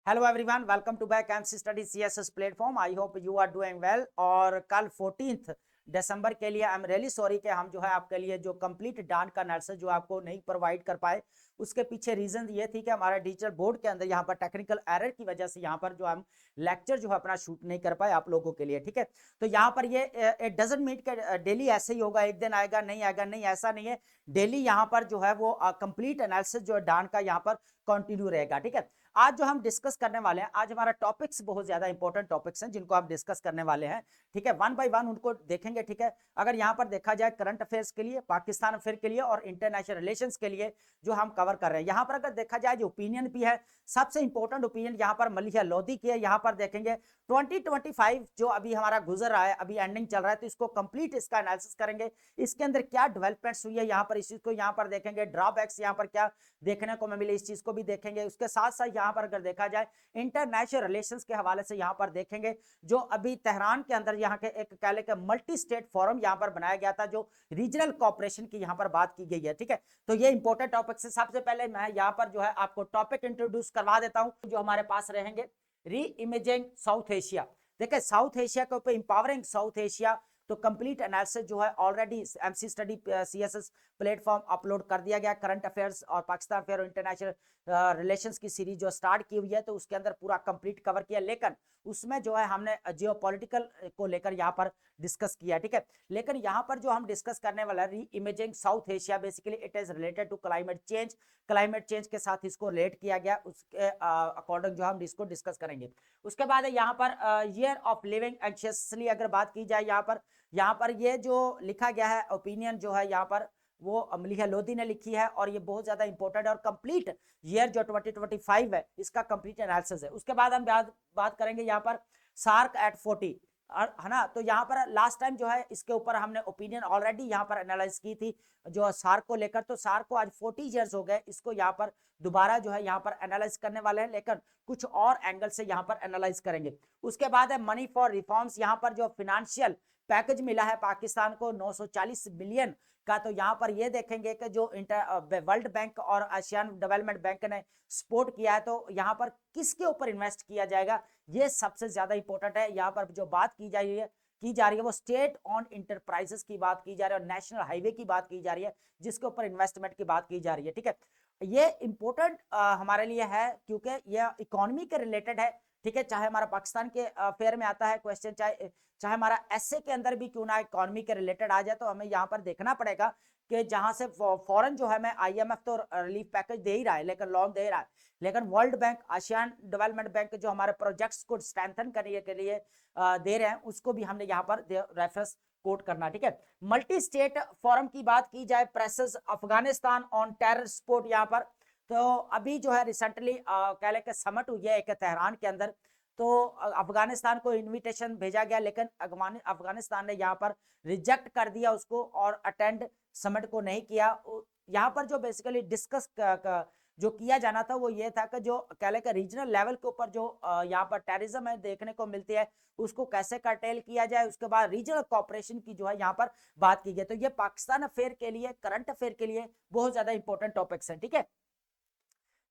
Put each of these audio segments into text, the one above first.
Hello everyone, welcome to back MC study CSS platform. I hope you are doing well. और कल 14 दिसंबर के लिए I am really sorry कि हम जो है आपके लिए जो कंप्लीट डांट का एनालिसिस जो आपको नहीं प्रोवाइड कर पाए। उसके पीछे रीजन ये थी कि हमारा डिजिटल बोर्ड के अंदर यहाँ पर टेक्निकल एरर की वजह से यहाँ पर जो हम लेक्चर जो है अपना शूट नहीं कर पाए आप लोगों के लिए। ठीक है, तो यहाँ पर ये इट डजंट मीन कि डेली ऐसे ही होगा, एक दिन आएगा नहीं आएगा, नहीं ऐसा नहीं है। डेली यहाँ पर जो है वो कंप्लीट एनालिसिस जो है डांट का यहाँ पर कंटिन्यू रहेगा। ठीक है, आज जो हम डिस्कस करने वाले हैं, आज हमारा टॉपिक्स बहुत ज्यादा इंपॉर्टेंट टॉपिक्स हैं जिनको हम डिस्कस करने वाले हैं। ठीक है, वन बाय वन उनको देखेंगे। ठीक है, अगर यहाँ पर देखा जाए करंट अफेयर्स के लिए, पाकिस्तान अफेयर के लिए और इंटरनेशनल रिलेशंस के लिए जो हम कवर कर रहे हैं। यहाँ पर अगर देखा जाए जो ओपिनियन भी है, सबसे इंपॉर्टेंट ओपिनियन यहाँ पर मलिहा लोधी की है। यहाँ पर देखेंगे 2025 जो अभी हमारा गुजर रहा है, अभी एंडिंग चल रहा है, तो इसको कंप्लीट इसका एनालिसिस करेंगे। इसके अंदर क्या डेवलपमेंट्स हुई है यहाँ पर, इस चीज को यहाँ पर देखेंगे। ड्रॉबैक्स यहाँ पर क्या देखने को मिले, इस चीज को भी देखेंगे। उसके साथ साथ यहाँ पर अगर देखा जाए इंटरनेशनल रिलेशंस के हवाले से यहाँ पर देखेंगे जो अभी तेहरान के अंदर यहाँ के एक कह ले मल्टी स्टेट फोरम यहाँ पर बनाया गया था, जो रीजनल कॉपरेशन की यहाँ पर बात की गई है। ठीक है, तो ये इंपॉर्टेंट टॉपिक से सबसे पहले मैं यहाँ पर जो है आपको टॉपिक इंट्रोड्यूस करवा देता हूँ जो हमारे पास रहेंगे। री इमेजिंग साउथ एशिया। देखिए, साउथ एशिया के ऊपर इंपावरिंग साउथ एशिया, तो कंप्लीट एनालिसिस जो है already MC study CSS platform upload कर दिया गया। करंट अफेयर्स और पाकिस्तान अफेयर और इंटरनेशनल रिलेशंस की सीरीज जो स्टार्ट की हुई है, तो उसके अंदर पूरा कंप्लीट कवर किया। लेकिन उसमें जो है हमने जियोपॉलिटिकल को लेकर यहाँ पर डिस्कस किया। ठीक है, लेकिन यहाँ पर जो हम डिस्कस करने वाला है re imaging South Asia, basically it is related to climate change. Climate change के साथ इसको रिलेट किया गया, उसके अकॉर्डिंग जो हम इसको डिस्कस करेंगे। उसके बाद है यहाँ per year of living anxiously अगर बात की जाए, यहाँ पर ये जो लिखा गया है ओपिनियन जो है यहाँ पर वो मलिहा लोधी ने लिखी है, और ये बहुत ज्यादा इंपॉर्टेंट है। और कंप्लीट ईयर जो 2025 है इसका कंप्लीट एनालिसिस है। उसके बाद हम बात करेंगे यहाँ पर सार्क एट 40, है ना। तो यहाँ पर लास्ट टाइम जो है इसके ऊपर हमने ओपिनियन ऑलरेडी यहाँ पर एनालाइज की थी जो सार्क को लेकर। तो सार्क को आज 40 ईयर्स हो गए, इसको यहाँ पर दोबारा जो है यहाँ पर एनालाइज करने वाले हैं, लेकिन कुछ और एंगल से यहाँ पर एनालाइज करेंगे। उसके बाद है मनी फॉर रिफॉर्म्स। यहाँ पर जो फिनेंशियल पैकेज मिला है पाकिस्तान को 940 बिलियन का, तो यहाँ पर ये देखेंगे कि जो वर्ल्ड बैंक और आसियान डेवलपमेंट बैंक ने सपोर्ट किया है, तो यहाँ पर किसके ऊपर इन्वेस्ट किया जाएगा, ये सबसे ज्यादा इंपॉर्टेंट है। यहाँ पर जो बात की जा रही है वो स्टेट ऑन इंटरप्राइजेस की बात की जा रही है, और नेशनल हाईवे की बात की जा रही है, जिसके ऊपर इन्वेस्टमेंट की बात की जा रही है। ठीक है, ये इंपॉर्टेंट हमारे लिए है क्योंकि ये इकोनॉमी के रिलेटेड है। ठीक है, चाहे हमारा पाकिस्तान के अफेयर में आता है क्वेश्चन, चाहे हमारा एसए के अंदर भी क्यों ना इकोनॉमी के रिलेटेड आ जाए, तो हमें यहाँ पर देखना पड़ेगा कि जहां से फॉरेन जो है, मैं आईएमएफ तो रिलीफ पैकेज दे ही रहा है, लेकिन लोन दे रहा है, लेकिन world bank, ASEAN development bank जो हमारे प्रोजेक्ट्स को स्ट्रेंथन करने के लिए दे रहे हैं, उसको भी हमने यहाँ पर रेफरेंस कोट करना। ठीक है, मल्टी स्टेट फोरम की बात की जाए, presses Afghanistan on terror support. यहाँ पर तो अभी जो है रिसेंटली कह लें कि समट हुई है एक तेहरान के अंदर, तो अफगानिस्तान को इनविटेशन भेजा गया, लेकिन अफगानिस्तान ने यहाँ पर रिजेक्ट कर दिया उसको और अटेंड समिट को नहीं किया। यहाँ पर जो बेसिकली डिस्कस जो किया जाना था वो ये था कि जो कह लें कि रीजनल लेवल के ऊपर जो यहाँ पर टेररिज्म है देखने को मिलती है, उसको कैसे कर्टेल किया जाए। उसके बाद रीजनल कॉपरेशन की जो है यहाँ पर बात की गई। तो ये पाकिस्तान अफेयर के लिए, करंट अफेयर के लिए बहुत ज्यादा इंपॉर्टेंट टॉपिक्स हैं। ठीक है,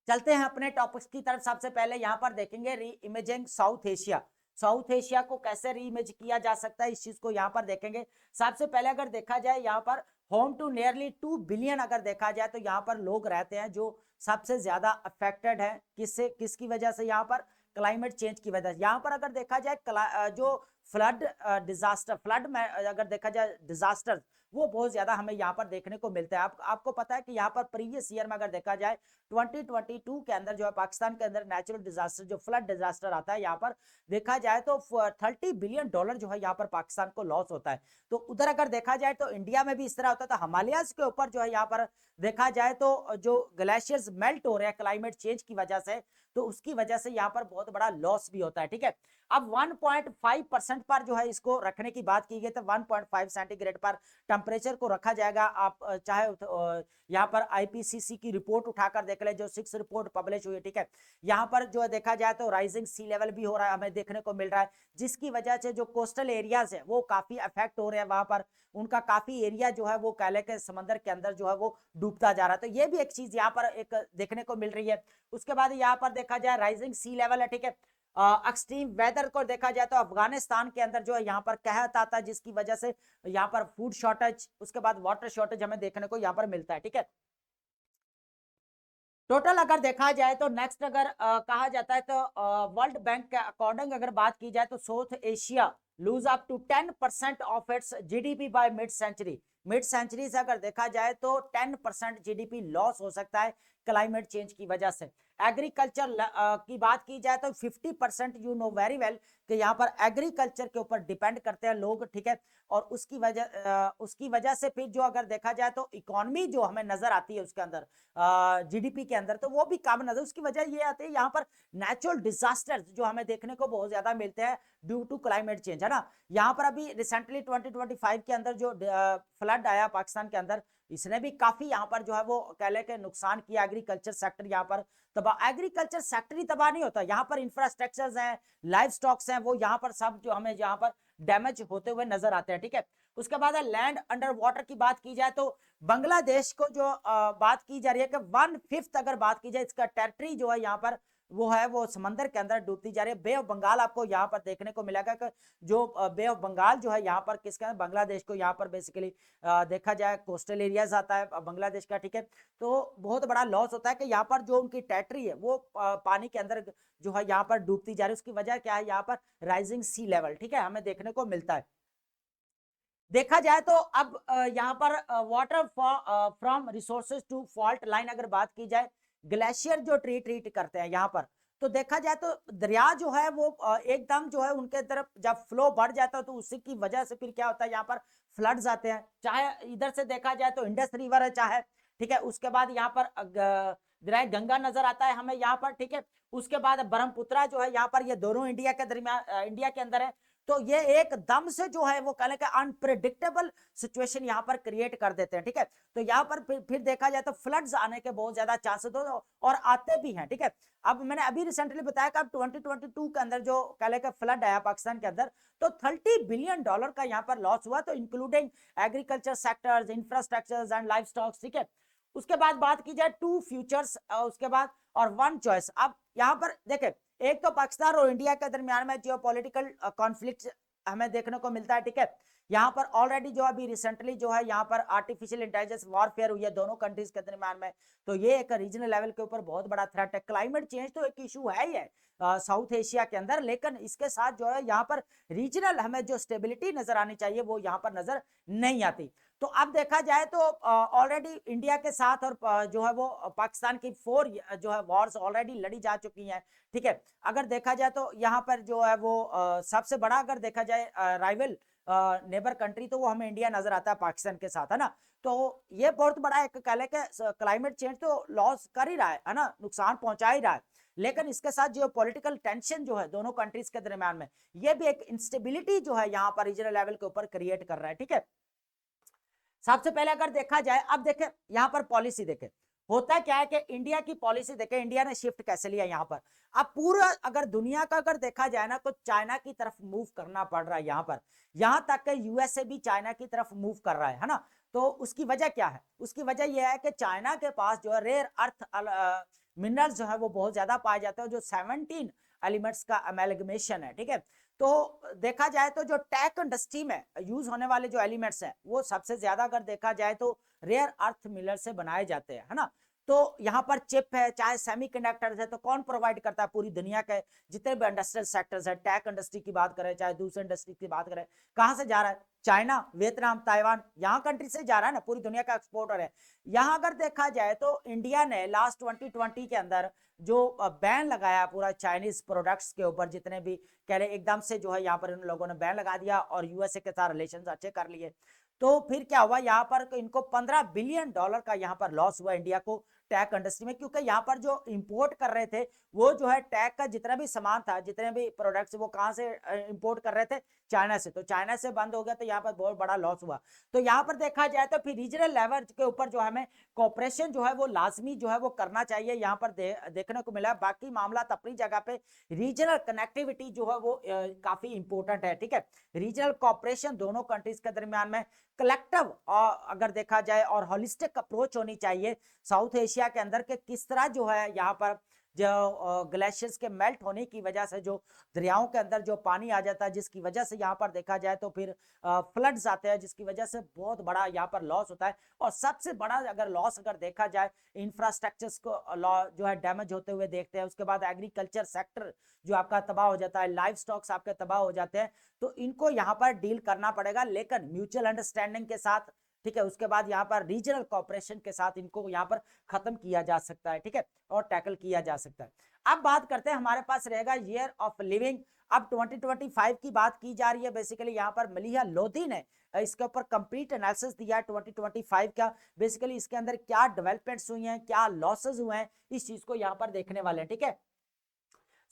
चलते हैं अपने टॉपिक्स की तरफ। सबसे पहले यहाँ पर देखेंगे री imaging South Asia. South Asia को कैसे री इमेज किया जा सकता है, इस चीज को यहाँ पर देखेंगे। सबसे पहले अगर देखा जाए यहाँ पर होम टू नियरली 2 बिलियन अगर देखा जाए, तो यहाँ पर लोग रहते हैं जो सबसे ज्यादा अफेक्टेड है किससे, किसकी वजह से, यहाँ पर क्लाइमेट चेंज की वजह से। यहाँ पर अगर देखा जाए जो फ्लड डिजास्टर, फ्लड में अगर देखा जाए डिजास्टर, वो बहुत ज्यादा हमें यहाँ पर देखने को मिलता है। आपको पता है कि यहाँ पर प्रीवियस ईयर में अगर देखा जाए 2022 के अंदर जो है पाकिस्तान के अंदर नेचुरल डिजास्टर, जो फ्लड डिजास्टर आता है, यहाँ पर देखा जाए तो $30 बिलियन जो है यहाँ पर पाकिस्तान को लॉस होता है। तो उधर अगर देखा जाए तो इंडिया में भी इस तरह होता है। तो हिमालयाज के ऊपर जो है यहाँ पर देखा जाए तो जो ग्लेशियर्स मेल्ट हो रहे हैं क्लाइमेट चेंज की वजह से, तो उसकी वजह से यहाँ पर बहुत बड़ा लॉस भी होता है। ठीक है, अब 1.5% पर जो है इसको रखने की बात की गई, तो 1.5 सेंटीग्रेड पर टेम्परेचर को रखा जाएगा। आप चाहे यहाँ पर आईपीसीसी की रिपोर्ट उठाकर देख ले, जो 6 रिपोर्ट पब्लिश हुई है, ठीक है। यहाँ पर जो है देखा जाए तो राइजिंग सी लेवल भी हो रहा है, हमें देखने को मिल रहा है, जिसकी वजह से जो कोस्टल एरियाज है वो काफी अफेक्ट हो रहे हैं, वहां पर उनका काफी एरिया जो है वो काले के समंदर के अंदर जो है वो डूबता जा रहा है। तो ये भी एक चीज यहाँ पर एक देखने को मिल रही है। उसके बाद यहाँ पर देखा जाए राइजिंग सी लेवल है, ठीक है। एक्सट्रीम वेदर को देखा जाए तो अफगानिस्तान के अंदर जो है यहाँ पर कहत आता है, जिसकी वजह से यहाँ पर फूड शॉर्टेज, उसके बाद वाटर शॉर्टेज हमें देखने को यहाँ पर मिलता है, ठीक है। टोटल अगर देखा जाए तो नेक्स्ट अगर कहा जाता है तो वर्ल्ड बैंक के अकॉर्डिंग अगर बात की जाए तो South Asia lose up to 10% of its GDP by mid century से अगर देखा जाए तो 10% जीडीपी लॉस हो सकता है क्लाइमेट चेंज की वजह से। एग्रीकल्चर की बात की जाए तो 50% यू नो वेरी वेल कि यहाँ पर एग्रीकल्चर के ऊपर डिपेंड करते हैं लोग, ठीक है। और उसकी वजह से फिर जो अगर देखा जाए तो इकोनॉमी जो हमें नजर आती है उसके अंदर जीडीपी के अंदर, तो वो भी कम नजर, उसकी वजह ये आती है यहाँ पर नेचुरल डिजास्टर्स जो हमें देखने को बहुत ज्यादा मिलते हैं ड्यू टू क्लाइमेट चेंज, है ना। यहाँ पर अभी रिसेंटली 2025 के अंदर जो फ्लड आया पाकिस्तान के अंदर, इसने भी काफी यहाँ पर जो है वो कह ले के नुकसान किया एग्रीकल्चर सेक्टर यहाँ पर तबाह। एग्रीकल्चर सेक्टर ही तबाह नहीं होता, यहाँ पर इंफ्रास्ट्रक्चर्स हैं, लाइफ स्टॉक्स हैं, वो यहाँ पर सब जो हमें यहाँ पर डैमेज होते हुए नजर आते हैं, ठीक है। उसके बाद लैंड अंडर वाटर की बात की जाए तो बांग्लादेश को जो बात की जा रही है कि 1/5 अगर बात की जाए इसका टेरिटरी जो है यहाँ पर वो समंदर के अंदर डूबती जा रही है। बे ऑफ बंगाल आपको यहाँ पर देखने को मिलेगा कि जो बे ऑफ बंगाल जो है यहाँ पर किसका, बांग्लादेश को यहाँ पर बेसिकली देखा जाए कोस्टल एरियाज आता है बांग्लादेश का, ठीक है। तो बहुत बड़ा लॉस होता है कि यहाँ पर जो उनकी टेरिटरी है वो पानी के अंदर जो है यहाँ पर डूबती जा रही है। उसकी वजह क्या है, यहाँ पर राइजिंग सी लेवल, ठीक है, हमें देखने को मिलता है। देखा जाए तो अब यहाँ पर water from resources to fault line अगर बात की जाए, ग्लेशियर जो ट्रीट करते हैं यहाँ पर, तो देखा जाए तो दरिया जो है वो एकदम जो है उनके तरफ जब फ्लो बढ़ जाता है तो उसी की वजह से फिर क्या होता है, यहाँ पर फ्लड्स आते हैं। चाहे इधर से देखा जाए तो इंडस रिवर है, चाहे, ठीक है, उसके बाद यहाँ पर दरिया गंगा नजर आता है हमें यहाँ पर, ठीक है। उसके बाद ब्रह्मपुत्रा जो है यहाँ पर, ये दोनों इंडिया के दरमियान इंडिया के अंदर है। तो ये एकदम से जो है वो कहने का अनप्रेडिक्टेबल सिचुएशन यहाँ पर क्रिएट कर देते हैं, ठीक है। तो यहाँ पर फिर देखा जाए तो फ्लड्स आने के बहुत ज्यादा चांसेस और आते भी हैं, ठीक है। अब मैंने अभी रिसेंटली बताया कि अब 2022 के अंदर जो कहले का फ्लड आया पाकिस्तान के अंदर, तो $30 बिलियन का यहाँ पर लॉस हुआ, तो including agriculture sectors, infrastructure and life stock, ठीक है। उसके बाद बात की जाए 2 फ्यूचर्स, उसके बाद और 1 चॉइस। अब यहाँ पर देखें, एक तो पाकिस्तान और इंडिया के दरमियान में जियोपॉलिटिकल कॉन्फ्लिक्ट हमें देखने को मिलता है, ठीक है। यहाँ पर ऑलरेडी जो अभी रिसेंटली जो है यहाँ पर आर्टिफिशियल इंटेलिजेंस वॉरफेयर हुई है दोनों कंट्रीज के दरमियान में, तो ये एक रीजनल लेवल के ऊपर बहुत बड़ा थ्रेट है। क्लाइमेट चेंज तो एक इशू है ही है साउथ एशिया के अंदर, लेकिन इसके साथ जो है यहाँ पर रीजनल हमें जो स्टेबिलिटी नजर आनी चाहिए वो यहाँ पर नजर नहीं आती। तो अब देखा जाए तो ऑलरेडी इंडिया के साथ और जो है वो पाकिस्तान की 4 जो है वॉर्स ऑलरेडी लड़ी जा चुकी हैं, ठीक है। अगर देखा जाए तो यहाँ पर जो है वो सबसे बड़ा अगर देखा जाए राइवल नेबर कंट्री तो वो हमें इंडिया नजर आता है पाकिस्तान के साथ, है ना। तो ये बहुत बड़ा एक कह लें कि क्लाइमेट चेंज तो लॉस कर ही रहा है ना, नुकसान पहुंचा ही रहा है, लेकिन इसके साथ जो पॉलिटिकल टेंशन जो है दोनों कंट्रीज के दरमियान में, ये भी एक इंस्टेबिलिटी जो है यहाँ पर रीजनल लेवल के ऊपर क्रिएट कर रहा है, ठीक है। सबसे पहले अगर देखा जाए, अब देखें यहाँ पर पॉलिसी देखें, होता क्या है कि इंडिया की पॉलिसी देखें, इंडिया ने शिफ्ट कैसे लिया यहाँ पर। अब पूरा अगर दुनिया का अगर देखा जाए ना तो चाइना की तरफ मूव करना पड़ रहा है यहाँ पर, यहाँ तक कि यूएसए भी चाइना की तरफ मूव कर रहा है ना। तो उसकी वजह क्या है, उसकी वजह यह है कि चाइना के पास जो है रेयर अर्थ मिनरल्स जो है वो बहुत ज्यादा पाए जाते हैं, जो 17 एलिमेंट्स का अमेलगमेशन है, ठीक है। तो देखा जाए तो जो टेक इंडस्ट्री में यूज होने वाले जो एलिमेंट्स हैं वो सबसे ज्यादा अगर देखा जाए तो रेयर अर्थ मिनरल से बनाए जाते हैं, है ना। तो यहाँ पर चिप है, चाहे सेमीकंडक्टर्स है, तो कौन प्रोवाइड करता है, पूरी दुनिया के जितने भी इंडस्ट्रियल सेक्टर्स है, टेक इंडस्ट्री की बात करें चाहे दूसरे इंडस्ट्री की बात करें, कहाँ से जा रहा है, चाइना, वियतनाम, ताइवान, यहाँ कंट्री से जा रहा है ना, पूरी दुनिया का एक्सपोर्टर है। यहाँ अगर देखा जाए तो इंडिया ने लास्ट 2020 के अंदर जो बैन लगाया पूरा चाइनीज प्रोडक्ट्स के ऊपर, जितने भी कह रहे एकदम से जो है यहाँ पर इन लोगों ने बैन लगा दिया और यूएसए के साथ रिलेशन अच्छे कर लिए। तो फिर क्या हुआ, यहाँ पर इनको $15 बिलियन का यहाँ पर लॉस हुआ इंडिया को टैक इंडस्ट्री में, क्योंकि यहाँ पर जो इंपोर्ट कर रहे थे वो जो है टैक का जितना भी सामान था, जितने भी प्रोडक्ट्स, वो कहाँ से इंपोर्ट कर रहे थे? चाइना से। तो चाइना से बंद हो गया तो यहाँ पर बहुत बड़ा लॉस हुआ। तो यहाँ पर देखा जाए तो फिर रीजनल लेवल के ऊपर जो हमें कॉपरेशन जो है वो लाजमी जो है वो करना चाहिए, यहाँ पर देखने को मिला। बाकी मामला अपनी जगह पे, रीजनल कनेक्टिविटी जो है वो काफी इंपॉर्टेंट है, ठीक है। रीजनल कॉपरेशन दोनों कंट्रीज के दरमियान में कलेक्टिव अगर देखा जाए और होलिस्टिक अप्रोच होनी चाहिए साउथ एशिया के अंदर के किस तरह जो है यहाँ पर जो ग्लेशियर्स के मेल्ट होने की वजह से जो दरियाओं के अंदर जो पानी आ जाता है, जिसकी वजह से यहाँ पर देखा जाए तो फिर फ्लड्स आते हैं, जिसकी वजह से बहुत बड़ा यहाँ पर लॉस होता है। और सबसे बड़ा अगर लॉस अगर देखा जाए, इंफ्रास्ट्रक्चर्स को जो है डैमेज होते हुए देखते हैं। उसके बाद एग्रीकल्चर सेक्टर जो आपका तबाह हो जाता है, लाइफ स्टॉक्स आपके तबाह हो जाते हैं। तो इनको यहाँ पर डील करना पड़ेगा, लेकिन म्यूचुअल अंडरस्टैंडिंग के साथ, ठीक है। उसके बाद यहाँ पर रीजनल कॉपरेशन के साथ इनको यहाँ पर खत्म किया जा सकता है, ठीक है, और टैकल किया जा सकता है। अब बात करते हैं, हमारे पास रहेगा ईयर ऑफ लिविंग। अब 2025 की बात की जा रही है। बेसिकली यहाँ पर मलिहा लोधी ने इसके ऊपर कंप्लीट एनालिसिस दिया है 2025 का। बेसिकली इसके अंदर क्या डेवलपमेंट्स हुई हैं, क्या लॉसेस हुए हैं, इस चीज को यहाँ पर देखने वाले हैं, ठीक है।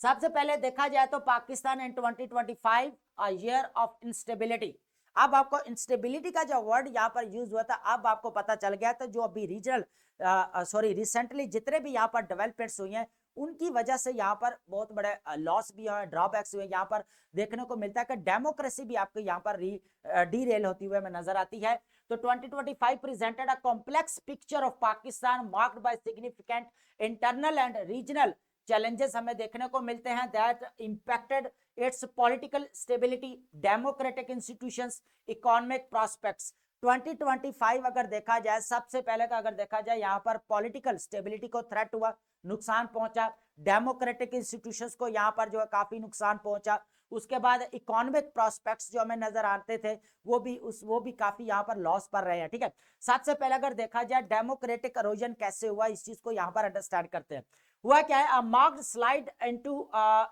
सबसे पहले देखा जाए तो पाकिस्तान इन 2025 अ ईयर ऑफ इंस्टेबिलिटी। अब आपको इंस्टेबिलिटी का जो वर्ड यहाँ पर यूज हुआ था, अब आपको पता चल गया था जो अभी रीजनल रिसेंटली जितने भी यहाँ पर डेवलपमेंट्स हुई हैं उनकी वजह से यहाँ पर बहुत बड़े लॉस भी हुए, ड्रॉबैक्स हुए। यहाँ पर देखने को मिलता है कि डेमोक्रेसी भी आपको यहाँ पर डीरेल होती हुई हमें नजर आती है। तो 2025 presented a complex picture of Pakistan marked by significant internal and regional challenges हमें देखने को मिलते हैं that impacted it's political stability, democratic institutions, economic prospects. 2025 अगर देखा जाए, सबसे पहले का अगर देखा जाए यहाँ पर पॉलिटिकल स्टेबिलिटी को थ्रेट हुआ, नुकसान पहुंचा। डेमोक्रेटिक इंस्टीट्यूशंस को यहाँ पर जो है काफी नुकसान पहुंचा। उसके बाद इकोनॉमिक प्रॉस्पेक्ट्स जो हमें नजर आते थे वो भी काफी यहाँ पर लॉस पर रहे हैं, ठीक है। सबसे पहले अगर देखा जाए डेमोक्रेटिक इरोजन कैसे हुआ, इस चीज को यहाँ पर अंडरस्टैंड करते हैं। हुआ क्या है, a marked slide into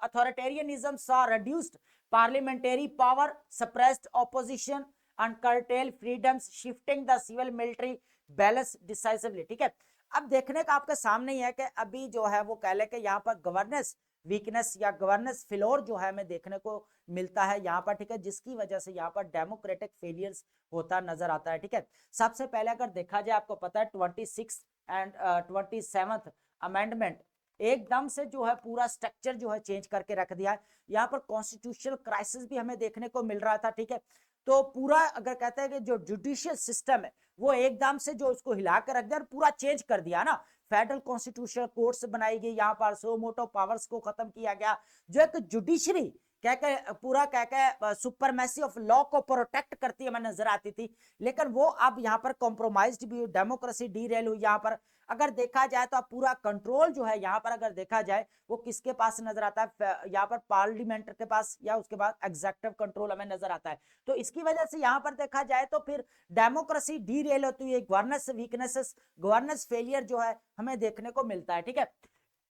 authoritarianism saw reduced parliamentary power, suppressed opposition and curtailed freedoms, shifting the civil military balance decisively, ठीक है। अब देखने का आपके सामने ही है कि अभी जो है वो कह ले कि यहाँ पर गवर्नेंस वीकनेस या गवर्नेंस फेलोर जो है हमें देखने को मिलता है यहाँ पर, ठीक है, जिसकी वजह से यहाँ पर डेमोक्रेटिक फेलियर्स होता नजर आता है, ठीक है। सबसे पहले अगर देखा जाए, आपको पता है 26 एंड 27th अमेंडमेंट एकदम से जो है पूरा स्ट्रक्चर जो है चेंज करके रख दिया है। यहाँ पर कॉन्स्टिट्यूशनल क्राइसिस भी हमें देखने को मिल रहा था, ठीक है। तो पूरा अगर कहते हैं कि जो जुडिशियल सिस्टम है वो एकदम से जो उसको हिला कर रख दिया और पूरा चेंज कर दिया ना। फेडरल कॉन्स्टिट्यूशनल कोर्ट्स बनाई गई, यहाँ पर सो मोटो पावर्स को खत्म किया गया। जो एक जुडिशरी कह के पूरा कह के सुपरमेसी ऑफ लॉ को प्रोटेक्ट करती है हमें नजर आती थी, लेकिन वो अब यहाँ पर कॉम्प्रोमाइज्ड भी, डेमोक्रेसी डीरेल हुई। यहाँ पर अगर देखा जाए तो अब पूरा कंट्रोल जो है यहाँ पर अगर देखा जाए वो किसके पास नजर आता है, यहाँ पर पार्लियामेंट के पास या उसके बाद एग्जेक्टिव कंट्रोल हमें नजर आता है। तो इसकी वजह से यहाँ पर देखा जाए तो फिर डेमोक्रेसी डीरेल होती है, गवर्नेंस वीकनेसेस, गवर्नेंस फेलियर जो है हमें देखने को मिलता है, ठीक है।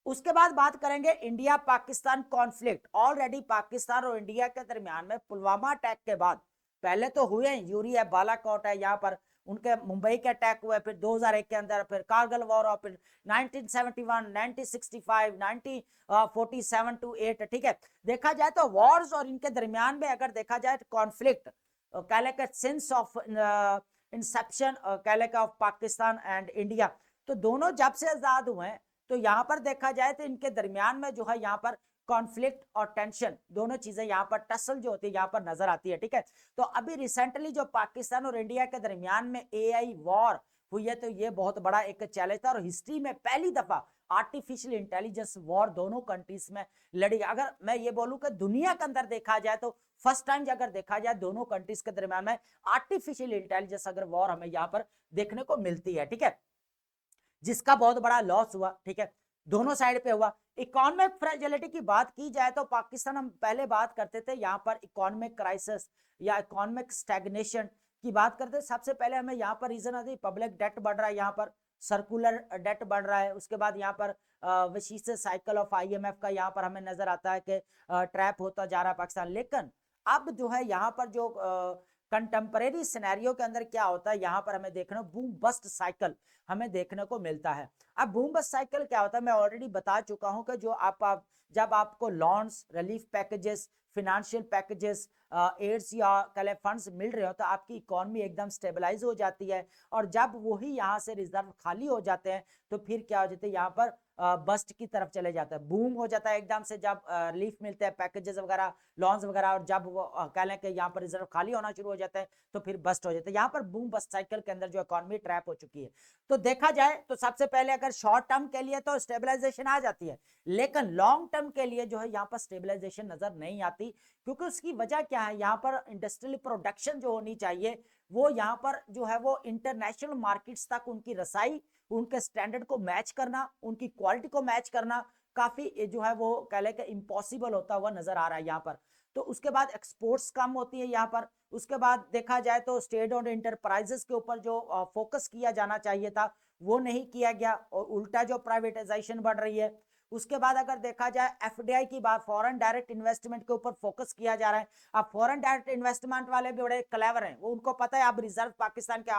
उसके बाद बात करेंगे India Pakistan conflict. Already Pakistan और इंडिया के दरमियान में पुलवामा अटैक के बाद पहले तो हुए हैं, यूरी है, बालाकोट है, यहाँ पर उनके मुंबई के अटैक हुए, फिर 2001 के अंदर फिर कारगिल वॉर और फिर 1971, 1965, 1947 टू 8, ठीक है। देखा जाए तो वॉर्स और इनके दरमियान में अगर देखा जाए कॉन्फ्लिक्ट कह सिंस ऑफ इंसेप्शन कह ऑफ पाकिस्तान एंड इंडिया, तो दोनों जब से आजाद हुए हैं तो यहाँ पर देखा जाए तो इनके दरमियान में जो है यहाँ पर कॉन्फ्लिक्ट और टेंशन दोनों चीजें यहाँ पर टसल जो होती है यहाँ पर नजर आती है, ठीक है। तो अभी रिसेंटली जो पाकिस्तान और इंडिया के दरमियान में एआई वॉर हुई है, तो ये बहुत बड़ा एक चैलेंज था और हिस्ट्री में पहली दफा आर्टिफिशियल इंटेलिजेंस वॉर दोनों कंट्रीज में लड़ी। अगर मैं ये बोलूं कि दुनिया के अंदर देखा जाए तो फर्स्ट टाइम अगर देखा जाए दोनों कंट्रीज के दरमियान में आर्टिफिशियल इंटेलिजेंस अगर वॉर हमें यहाँ पर देखने को मिलती है, ठीक है, जिसका बहुत बड़ा लॉस हुआ, ठीक है, दोनों साइड पे हुआ। इकोनॉमिक फ्रेजिलिटी की बात की जाए तो पाकिस्तान, हम पहले बात करते थे यहाँ पर इकोनॉमिक क्राइसिस या इकोनॉमिक स्टैग्नेशन की बात करते, सबसे पहले हमें यहाँ पर रीजन आती है पब्लिक डेट बढ़ रहा है, यहाँ पर सर्कुलर डेट बढ़ रहा है। उसके बाद यहाँ पर विशिष्ट साइकिल ऑफ आईएमएफ का यहाँ पर हमें नजर आता है कि ट्रैप होता जा रहा है पाकिस्तान। लेकिन अब जो है यहाँ पर जो कंटेम्परेरी सिनेरियो के अंदर क्या होता है, यहाँ पर हमें देखना बूम बस्ट साइकिल हमें देखने को मिलता है। अब बूम बस्ट साइकिल क्या होता है, मैं ऑलरेडी बता चुका हूं कि जो आप जब आपको loans, relief packages, financial packages, aids या कले फंड्स मिल रहे हो तो आपकी इकोनॉमी एकदम स्टेबलाइज हो जाती है। और जब वही यहाँ से रिजर्व खाली हो जाते हैं तो फिर क्या हो जाता है, यहाँ पर बस्ट की तरफ चले जाता है, बूम हो जाता है एकदम से जब रिलीफ मिलते हैं, पैकेजेस वगैरह, लॉन्स वगैरह, और जब वो कह लें कि यहाँ पर रिजर्व खाली होना शुरू हो जाता है तो फिर बस्ट हो जाता है। यहाँ पर बूम बस्ट साइकिल के अंदर जो इकोनॉमी ट्रैप हो चुकी है। तो देखा जाए तो सबसे पहले अगर शॉर्ट टर्म के लिए तो स्टेबलाइजेशन आ जाती है, लेकिन लॉन्ग टर्म के लिए जो है यहाँ पर स्टेबलाइजेशन नजर नहीं आती, क्योंकि उसकी वजह क्या है, यहाँ पर इंडस्ट्रियल प्रोडक्शन जो होनी चाहिए वो यहाँ पर जो है वो इंटरनेशनल मार्केट्स तक उनकी रसाई, उनके स्टैंडर्ड को मैच करना, उनकी क्वालिटी को मैच करना काफी जो है वो कह ले कि इम्पॉसिबल होता हुआ नजर आ रहा है यहाँ पर। तो उसके बाद एक्सपोर्ट्स कम होती है यहाँ पर। उसके बाद देखा जाए तो स्टेट ओन्ड इंटरप्राइजेस के ऊपर जो फोकस किया जाना चाहिए था वो नहीं किया गया, और उल्टा जो प्राइवेटाइजेशन बढ़ रही है। उसके बाद अगर देखा जाए एफडीआई की बात, फॉरेन डायरेक्ट इन्वेस्टमेंट के ऊपर फोकस किया जा रहा है। अब फॉरेन डायरेक्ट इन्वेस्टमेंट वाले भी बड़े क्लेवर हैं, वो उनको पता है अब रिजर्व पाकिस्तान के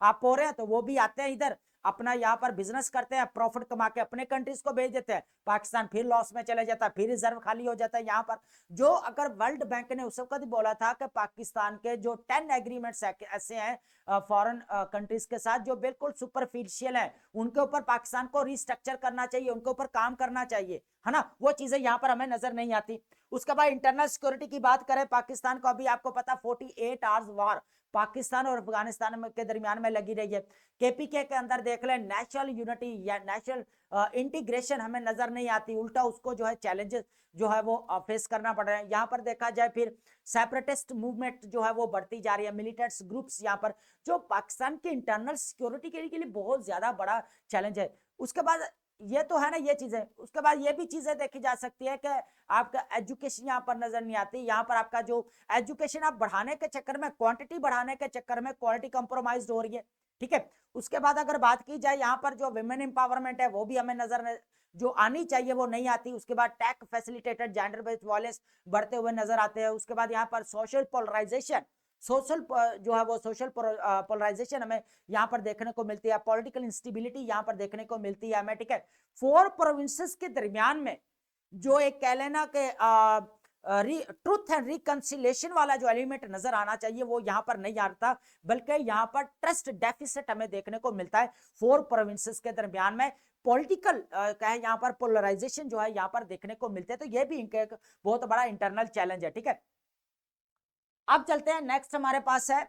आप हो रहे हैं तो वो भी आते हैं इधर, अपना यहाँ पर बिजनेस करते हैं, प्रॉफिट कमा के अपने कंट्रीज को भेज देते हैं, पाकिस्तान फिर लॉस में चले जाता है, फिर रिजर्व खाली हो जाता है यहाँ पर। जो अगर वर्ल्ड बैंक ने उस वक्त बोला था कि पाकिस्तान के जो 10 एग्रीमेंट्स ऐसे हैं फॉरेन कंट्रीज के साथ जो बिल्कुल सुपरफिशियल है, उनके ऊपर पाकिस्तान को रिस्ट्रक्चर करना चाहिए, उनके ऊपर काम करना चाहिए, है ना, वो चीजें यहाँ पर हमें नजर नहीं आती। उसके बाद इंटरनल सिक्योरिटी की बात करें, पाकिस्तान को अभी आपको पता 48 आवर्स वार पाकिस्तान और अफगानिस्तान के दरमियान में लगी रही है। केपीके के अंदर देख लें, नेशनल यूनिटी या नेशनल इंटीग्रेशन हमें नजर नहीं आती, उल्टा उसको जो है चैलेंजेस जो है वो फेस करना पड़ रहा है। यहाँ पर देखा जाए फिर सेपरेटिस्ट मूवमेंट जो है वो बढ़ती जा रही है, मिलिटेंट्स ग्रुप्स यहाँ पर, जो पाकिस्तान की इंटरनल सिक्योरिटी के लिए बहुत ज्यादा बड़ा चैलेंज है। उसके बाद ये तो है ना ये चीजें, उसके बाद ये भी चीजें देखी जा सकती है कि आपका एजुकेशन यहाँ पर नजर नहीं आती। यहाँ पर आपका जो एजुकेशन आप बढ़ाने के चक्कर में, क्वांटिटी बढ़ाने के चक्कर में क्वालिटी कंप्रोमाइज हो रही है, ठीक है। उसके बाद अगर बात की जाए यहाँ पर जो विमेन एम्पावरमेंट है वो भी हमें नजर जो आनी चाहिए वो नहीं आती। उसके बाद टैक फैसिलिटेटेड जेंडर बेस्ड वायलेंस बढ़ते हुए नजर आते हैं। उसके बाद यहाँ पर सोशल पोलराइजेशन, सोशल जो है वो सोशल पोलराइजेशन हमें यहाँ पर देखने को मिलती है, पॉलिटिकल इंस्टेबिलिटी यहाँ पर देखने को मिलती है हमें, ठीक है। 4 प्रोविंसेस के दरमियान में जो एक कह लेना के ट्रूथ एंड रिकंसिलेशन वाला जो एलिमेंट नजर आना चाहिए वो यहाँ पर नहीं आता, बल्कि यहाँ पर ट्रस्ट डेफिसिट हमें देखने को मिलता है 4 प्रोविंसेस के दरमियान में। पॉलिटिकल कहे यहाँ पर पोलराइजेशन जो है यहाँ पर देखने को मिलते हैं, तो ये भी इनका एक बहुत बड़ा इंटरनल चैलेंज है, ठीक है। अब चलते हैं नेक्स्ट, हमारे पास है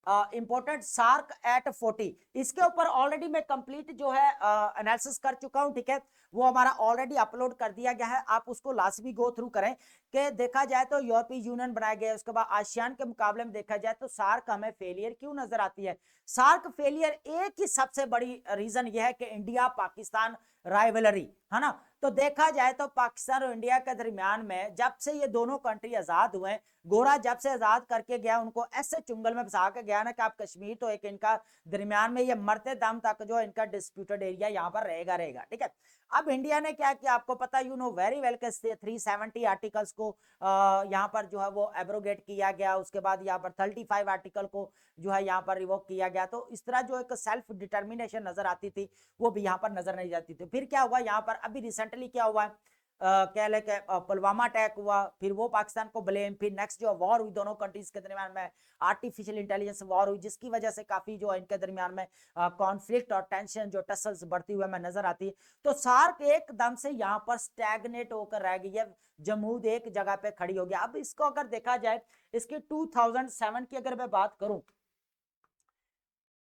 इंपोर्टेंट सार्क एट 40। इसके ऊपर ऑलरेडी मैं कंप्लीट जो है एनालिसिस कर चुका हूं, ठीक है, वो हमारा ऑलरेडी अपलोड कर दिया गया है, आप उसको लाजमी गो थ्रू करें। कि देखा जाए तो यूरोपीय यूनियन बनाया गया, उसके बाद आसियान के मुकाबले में देखा जाए तो सार्क हमें फेलियर क्यों नजर आती है। सार्क फेलियर एक ही सबसे बड़ी रीजन यह है कि इंडिया पाकिस्तान राइवलरी, है ना। तो देखा जाए तो पाकिस्तान और इंडिया के दरमियान में जब से ये दोनों कंट्री आजाद हुए, गोरा जब से आजाद करके गया उनको ऐसे चुंगल में फंसा के गया ना कि आप कश्मीर तो एक इनका दरमियान में ये मरते दम तक जो इनका डिस्प्यूटेड एरिया यहाँ पर रहेगा, ठीक है। अब इंडिया ने क्या किया आपको पता, यू नो वेरी वेल के 370 आर्टिकल्स को यहाँ पर जो है वो एब्रोगेट किया गया। उसके बाद यहाँ पर 35 आर्टिकल को जो है यहाँ पर रिवोक किया गया। तो इस तरह जो एक सेल्फ डिटर्मिनेशन नजर आती थी वो भी यहाँ पर नजर नहीं जाती थी। फिर क्या हुआ यहाँ पर, अभी रिसेंटली क्या हुआ, कह ले के पुलवामा अटैक हुआ, फिर वो पाकिस्तान को ब्लेम, फिर नेक्स्ट जो वॉर हुई दोनों कंट्रीज के दरमियान में, आर्टिफिशियल इंटेलिजेंस वॉर हुई, जिसकी वजह से काफी जो इनके दरमियान में कॉन्फ्लिक्ट और टेंशन जो टसल्स बढ़ती हुए में नजर आती है। तो सार्क एकदम से यहाँ पर स्टैग्नेट होकर रह गई है, जमूद एक जगह पे खड़ी हो गया। अब इसको अगर देखा जाए, इसकी 2007 की अगर मैं बात करूं,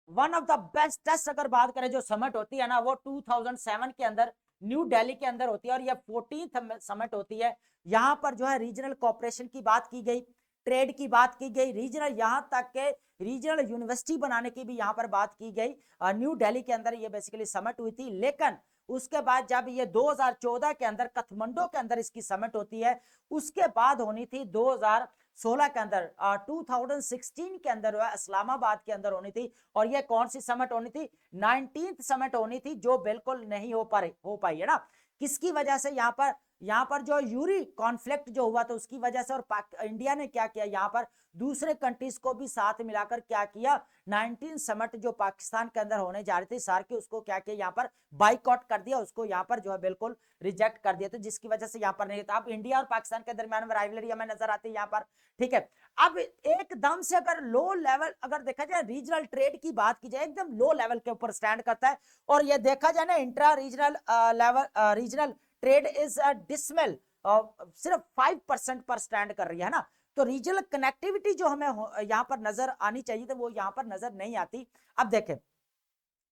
वन ऑफ द बेस्टेस्ट अगर बात करें जो समिट होती है ना, वो 2007 के अंदर न्यू दिल्ली के अंदर होती है, और ये 14th समिट होती है। यहाँ पर जो है रीजनल कोऑपरेशन की बात की गई, ट्रेड की बात की गई, रीजनल यहाँ तक के रीजनल यूनिवर्सिटी बनाने की भी यहाँ पर बात की गई। न्यू दिल्ली के अंदर ये बेसिकली समिट हुई थी। लेकिन उसके बाद जब ये 2014 के अंदर काठमांडू के अंदर इसकी समिट होती है, उसके बाद होनी थी 2016 के अंदर, 2016 के अंदर इस्लामाबाद के अंदर होनी थी। और ये कौन सी समिट होनी थी, 19th समिट होनी थी, जो बिल्कुल नहीं हो पाई है ना। किसकी वजह से यहाँ पर जो यूरी कॉन्फ्लिक्ट जो हुआ था उसकी वजह से, और इंडिया ने क्या किया यहाँ पर दूसरे कंट्रीज को भी साथ मिलाकर क्या किया, 19 समिट जो पाकिस्तान के अंदर होने जा रही थी सार की, उसको क्या किया यहाँ पर बाइकआउट कर दिया, उसको यहाँ पर जो है बिल्कुल रिजेक्ट कर दिया, तो जिसकी वजह से यहाँ पर नहीं था। अब इंडिया और पाकिस्तान के दरमियान में राइवलरी हमें नजर आती है यहाँ पर, ठीक है। अब एकदम से अगर लो लेवल अगर देखा जाए रीजनल ट्रेड की बात की जाए, एकदम लो लेवल के ऊपर स्टैंड करता है, और ये देखा जाए ना intra regional level regional trade is dismal सिर्फ 5% पर स्टैंड कर रही है ना। तो रीजनल कनेक्टिविटी जो हमें यहाँ पर नजर आनी चाहिए, तो वो यहाँ पर नजर नहीं आती। अब देखें,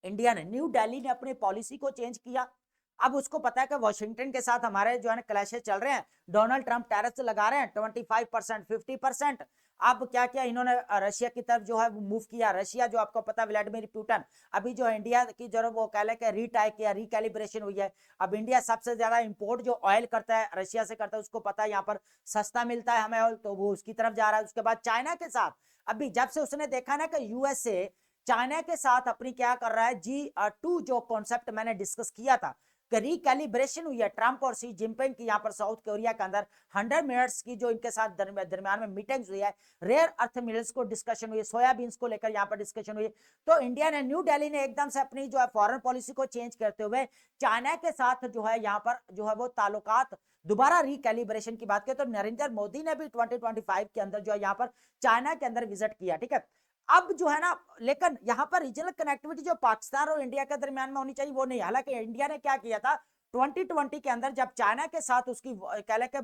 इंडिया ने, न्यू दिल्ली ने अपनी पॉलिसी को चेंज किया। अब उसको पता है कि वॉशिंगटन के साथ हमारे जो है क्लैशेस चल रहे हैं, डोनाल्ड ट्रंप टैरिफ लगा रहे हैं 25%, 50%। अब क्या किया इन्होंने, रशिया की तरफ जो है वो मूव किया। रशिया जो आपको पता है व्लादिमीर पुतिन, अभी जो इंडिया की जो वो कह ले रीटाई किया, रिकैलिब्रेशन हुई है। अब इंडिया सबसे ज्यादा इंपोर्ट जो ऑयल करता है रशिया से करता है, उसको पता है यहाँ पर सस्ता मिलता है हमें ऑयल, तो वो उसकी तरफ जा रहा है। उसके बाद चाइना के साथ, अभी जब से उसने देखा ना कि यूएसए चाइना के साथ अपनी क्या कर रहा है, G2 जो कॉन्सेप्ट मैंने डिस्कस किया था, रिकैलिब्रेशन हुई है ट्रंप और सी जिनपिंग की यहाँ पर साउथ कोरिया के अंदर 100 मिनट्स की जो इनके साथ दरमियान में मीटिंग्स हुई है, रेयर अर्थ मिनरल्स को डिस्कशन हुई है, सोयाबीन्स को लेकर यहाँ पर डिस्कशन हुई है। तो इंडिया ने, न्यू दिल्ली ने एकदम से अपनी जो है फॉरेन पॉलिसी को चेंज करते हुए चाइना के साथ जो है यहाँ पर जो है वो ताल्लुकात दोबारा रिकैलिब्रेशन की बात की। तो नरेंद्र मोदी ने भी 2025 के अंदर जो है यहाँ पर चाइना के अंदर विजिट किया, ठीक है। अब जो है ना, लेकिन यहाँ पर रीजनल कनेक्टिविटी जो पाकिस्तान और इंडिया के दरमियान में होनी चाहिए वो नहीं। हालांकि इंडिया ने क्या किया था 2020 के अंदर, जब चाइना के साथ उसकी कह ले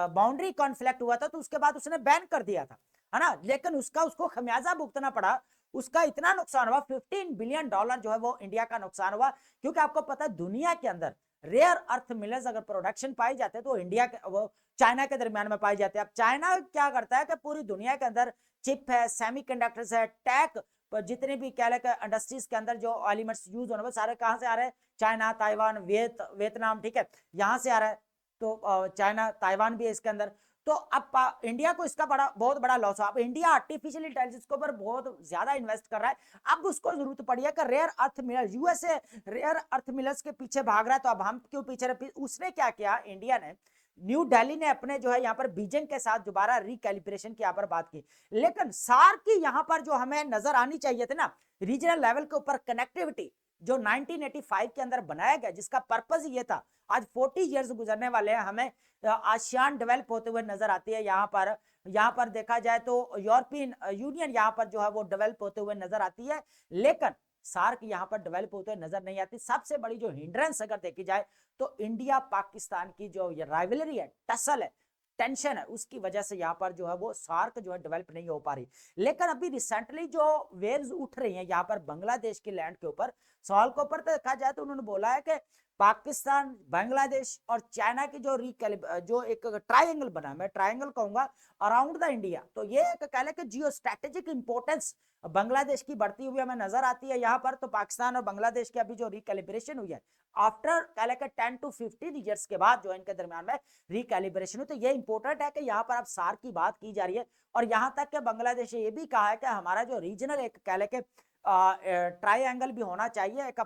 बाउंड्री कॉन्फ्लिक्ट हुआ था, तो उसके बाद उसने बैन कर दिया था, है ना। लेकिन उसको खमियाजा भुगतना पड़ा, उसका इतना नुकसान हुआ, $15 बिलियन जो है वो इंडिया का नुकसान हुआ। क्योंकि आपको पता है दुनिया के अंदर रेयर अर्थ मिनरल्स अगर प्रोडक्शन पाए जाते हैं तो इंडिया के वो चाइना के दरमियान में पाए जाते हैं। अब चाइना क्या करता है कि पूरी दुनिया के अंदर चिप है, सेमीकंडक्टर्स है, टेक जितने भी कह लेकर इंडस्ट्रीज के अंदर जो एलिमेंट्स यूज होने सारे कहां से आ रहे हैं, चाइना, ताइवान, वियतनाम, ठीक है, यहां से आ रहा है। तो चाइना, ताइवान भी है इसके अंदर। तो अब इंडिया को इसका बहुत बड़ा लॉस हुआ। अब इंडिया आर्टिफिशियल इंटेलिजेंस के ऊपर बहुत ज्यादा इन्वेस्ट कर रहा है। अब उसको जरूरत पड़ी है कि rare earth mineral, USA rare earth minerals के पीछे भाग रहा है, तो अब हम क्यों पीछे रहे? उसने क्या किया, इंडिया ने, न्यू दिल्ली ने अपने जो है यहाँ पर बीजिंग के साथ दोबारा रिकैलिब्रेशन की यहाँ पर बात की। लेकिन सार्क की यहाँ पर जो हमें नजर आनी चाहिए थी ना, रीजनल लेवल के ऊपर कनेक्टिविटी जो 1985 के अंदर बनाया गया, जिसका पर्पज ये था, आज 40 इयर्स गुजरने वाले हैं, हमें आसियान डेवलप होते हुए नजर आती है। यहाँ पर देखा जाए तो यूरोपियन यूनियन यहाँ पर जो है वो डेवलप होते हुए नजर आती है, लेकिन सार्क यहाँ पर डेवलप होते हुए नजर नहीं आती। सबसे बड़ी जो हिंड्रेंस अगर देखी जाए तो इंडिया पाकिस्तान की जो ये राइवलरी है, टसल है, टेंशन है, उसकी वजह से यहाँ पर जो है वो सार्क जो है डेवलप नहीं हो पा रही। लेकिन अभी रिसेंटली जो वेव्स उठ रही हैं यहाँ पर बांग्लादेश के लैंड के ऊपर, सवाल के ऊपर देखा जाए तो उन्होंने बोला है कि पाकिस्तान, बांग्लादेश और चाइना की जो एक ट्रायंगल बना, मैं ट्रायंगल कहूंगा, अराउंड द इंडिया, तो ये कह लें कि जियो स्ट्रेटेजिक इंपोर्टेंस बांग्लादेश की बढ़ती हुई हमें नजर आती है यहाँ पर। तो पाकिस्तान और बांग्लादेश की अभी जो रिकैलिब्रेशन हुई है आफ्टर कह लें 10 to 15 ईयर्स के बाद जो इनके दरमियान में रिकैलिब्रेशन हुई, तो ये इंपॉर्टेंट है कि यहाँ पर अब सार्क की बात की जा रही है। और यहाँ तक कि बांग्लादेश ने ये भी कहा है कि हमारा जो रीजनल एक कह लें कि ट्रायंगल भी होना चाहिए, एक